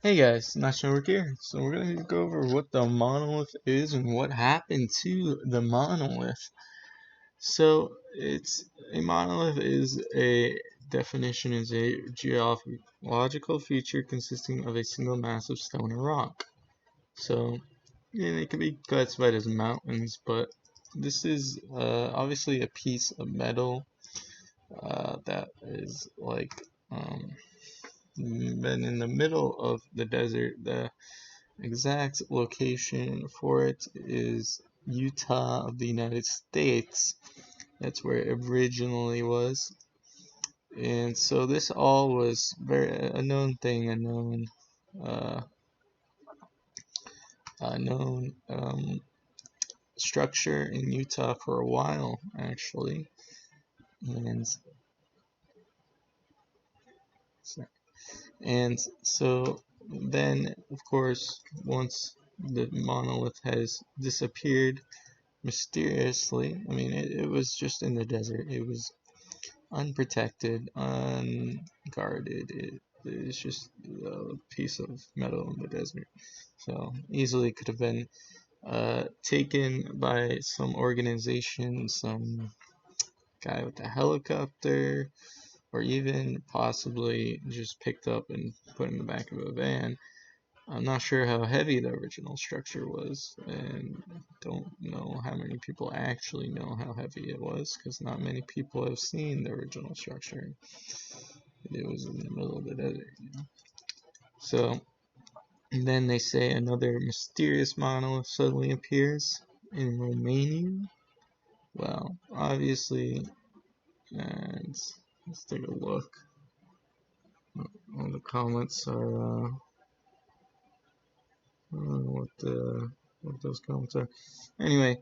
Hey guys, National Work here. So we're going to go over what the monolith is and what happened to the monolith. So it's a monolith is a definition is a geological feature consisting of a single mass of stone or rock. So it can be classified as mountains, but this is obviously a piece of metal that is like been in the middle of the desert. The exact location for it is Utah of the United States. That's where it originally was. And so this all was very a known thing, uh, a known structure in Utah for a while, actually. And so then, of course, once the monolith has disappeared mysteriously, I mean, it was just in the desert. It was unprotected, unguarded. It's just a piece of metal in the desert. So easily could have been taken by some organization, some guy with a helicopter, or even possibly just picked up and put in the back of a van. I'm not sure how heavy the original structure was, and don't know how many people actually know how heavy it was, because not many people have seen the original structure. It was in the middle of the desert. So, and then they say another mysterious monolith suddenly appears in Romania. Well, obviously, and let's take a look. All the comments are, I don't know what those comments are. Anyway,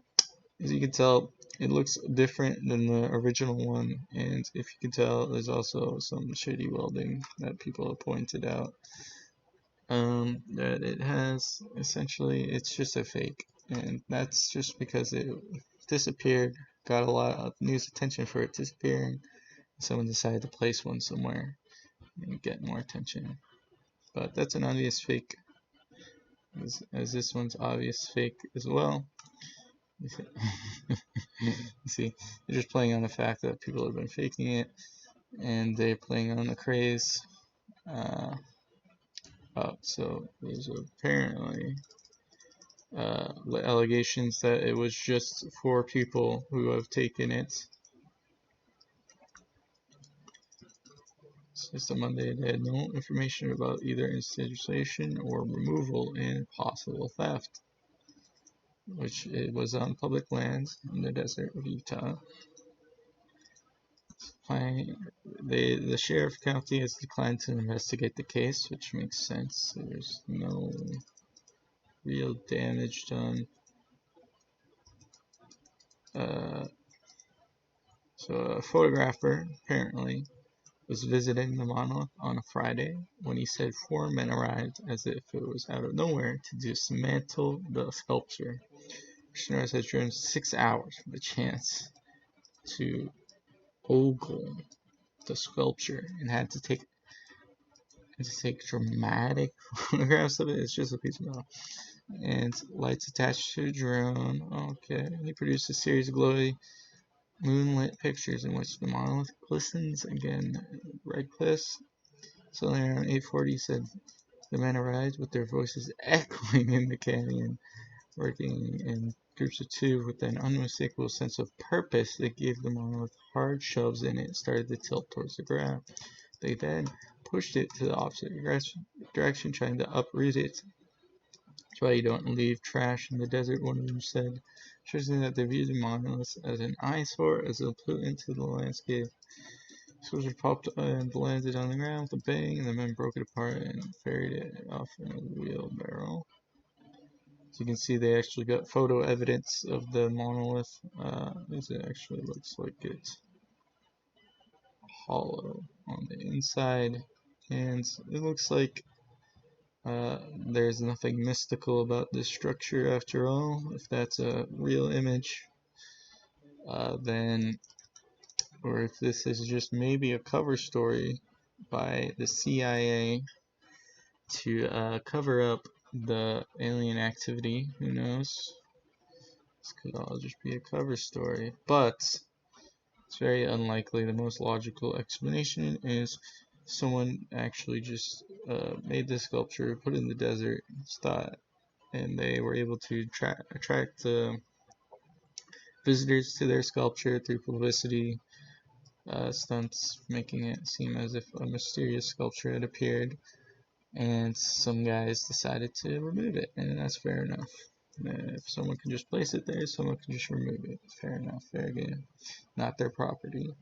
as you can tell, it looks different than the original one, and if you can tell, there's also some shady welding that people have pointed out. That it has essentially, it's just a fake, and that's just because it disappeared, got a lot of news attention for it disappearing. Someone decided to place one somewhere and get more attention. But that's an obvious fake, as this one's obvious fake as well. You see, they're just playing on the fact that people have been faking it, and they're playing on the craze. Uh, so there's apparently allegations that it was just four people who have taken it. It's just a Monday. They had no information about either installation or removal and possible theft, which it was on public land in the desert of Utah. The sheriff county has declined to investigate the case, which makes sense. There's no real damage done. Uh, so a photographer apparently was visiting the monolith on a Friday when he said four men arrived as if it was out of nowhere to dismantle the sculpture. Missionaries had driven 6 hours for the chance to ogle the sculpture and had to take dramatic photographs of it. It's just a piece of metal. And lights attached to a drone. Okay. He produced a series of glowy moonlit pictures in which the monolith glistens again. Red cliffs. Suddenly around 8:40 he said the men arrived with their voices echoing in the canyon, working in groups of two with an unmistakable sense of purpose that gave the monolith hard shoves and it started to tilt towards the ground. They then pushed it to the opposite direction, trying to uproot it. That's why you don't leave trash in the desert, one of them said, stressing that they view the monolith as an eyesore as it flew into the landscape. Soldiers popped and landed on the ground with a bang, and the men broke it apart and ferried it off in a wheelbarrow. So you can see they actually got photo evidence of the monolith. This actually looks like it's hollow on the inside, and it looks like there's nothing mystical about this structure after all. If that's a real image, then, or if this is just maybe a cover story by the CIA to cover up the alien activity. Who knows? This could all just be a cover story, but it's very unlikely. The most logical explanation is someone actually just made this sculpture, put it in the desert, and they were able to attract visitors to their sculpture through publicity stunts, making it seem as if a mysterious sculpture had appeared, and some guys decided to remove it, and that's fair enough. If someone can just place it there, someone can just remove it. Fair enough, fair game. Not their property,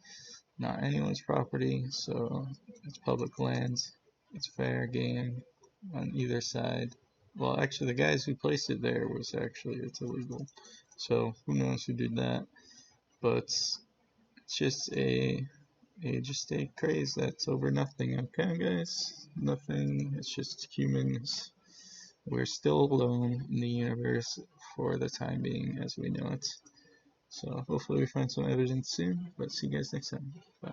not anyone's property, so it's public lands. It's fair game on either side. Well, actually, the guys who placed it there it's illegal. So who knows who did that? But it's just a craze that's over nothing. Okay, guys, nothing. It's just humans. We're still alone in the universe for the time being, as we know it. So hopefully we find some evidence soon. But see you guys next time. Bye.